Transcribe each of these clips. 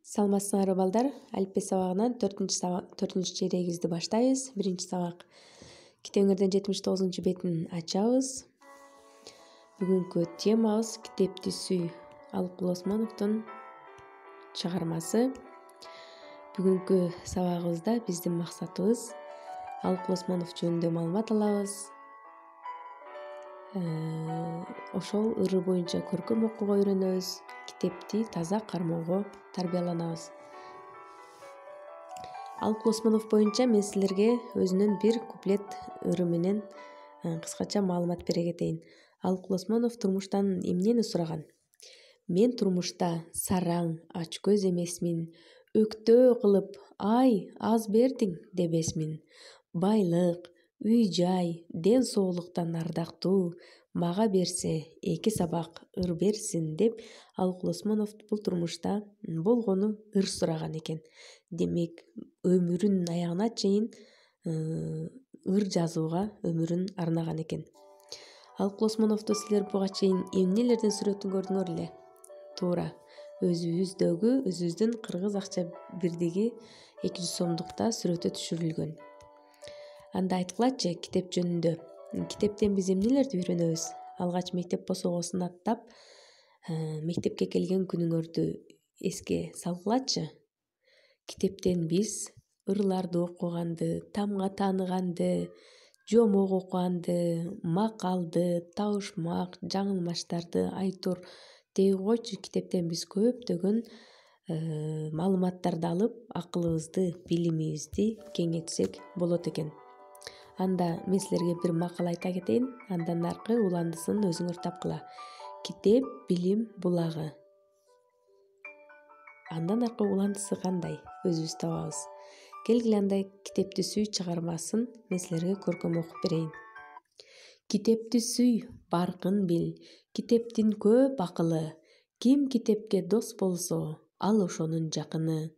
Саламатсыңарбы балдар? Алифбе сабагынан 4 чейрегибизди баштайбыз. 1-сабак китебиңерден 79-бетин ачабыз. Бүгүнкү темабыз Китепти сүй. Алыкул Осмоновдун чыгармасы. Бүгүнкү сабагыбызда биздин максатыбыз Алыкул Осмонов жөнүндө маалымат алабыз. Ошол ыры боюнча көркөм окууга үйрөнөбүз. Китепти таза кармоого тарбияланабыз. Алыкул Осмонов боюнча мен силерге өзүнүн бир куплет ыры менен кыскача маалымат бере кетейин. Алыкул Осмонов турмуштан эмнени сураган? Мен турмушта сараң, ачкөз эмесмин. Өктөө кылып, ай, аз бердиң дебесмин. Байлык, үй-жай, ден соолуктан ардактуу мага берсе 2 сабак ыр берсин деп Алыкул Осмонов бул турмушта болгону ыр сураган экен. Демек, өмүрүнүн аягына чейин ыр жазууга өмүрүн арнаган экен. Алыкул Осмоновду силер буга чейин эмнелердин сүрөтүн көрдүңөр эле? Туура, өзүбүздүн кыргыз акча бирдиги 200 сомдукта сүрөтү түшүрүлгөн. Анда айткылачы китеп жөнүндө. Китептен биз эмнелерди үйрөнөбүз? Алгач мектеп босогосун аттап, мектепке келген күнүңөрдү эске салгылачы. Китептен биз ырларды окуганды, тамга тааныганды, жомок окуганды, макалды, табышмак, жаңылмаштарды, айтор дей койчу, китептен биз көптөгөн маалыматтарды алып, акылыбызды, билимибизди кеңейтсек болот экен. Анда мен силерге бир макал айта кетейин, андан аркы уландысын өзүңөр тапкыла. Китеп билим булагы. Андан аркы уландысы кандай? Өзүбүз табабыз. Келгиле андай Китепти сүй чыгармасын мен силерге көркөм окуп берейин. Китепти сүй, баркын бил, китептин көп акылы. Ким китепке дос болсо, ал ошонун жакыны.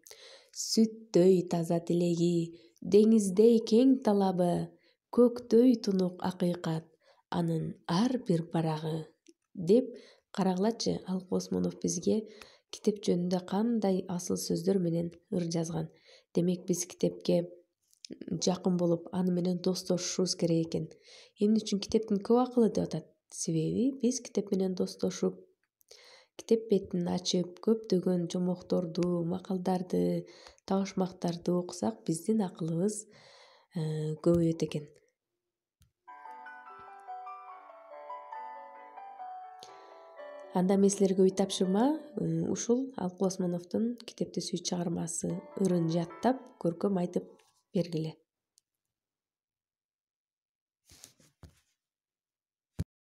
Сүттөй таза тилеги, деңиздей кең талабы, көктөй тунук акыйкат, анын ар бир барагы. Деп карагылачы, Алыкул Осмонов бизге китеп жөнүндө кандай асыл сөздөр менен ыр жазган. Демек, биз китепке жакын болуп, аны менен достошушубуз керек экен. Эмне үчүн китептин көп акылы деп атат? Себеби биз китеп менен достошуп, китеп бетин ачып, көптөгөн жомокторду, макалдарды, табышмактарды окусак, биздин акылыбыз көбөйөт экен. Анда мен силерге үй тапшырма, ушул Алыкул Осмоновдун Китепти сүй чыгармасы ырын жаттап, көркөм айтып бергиле.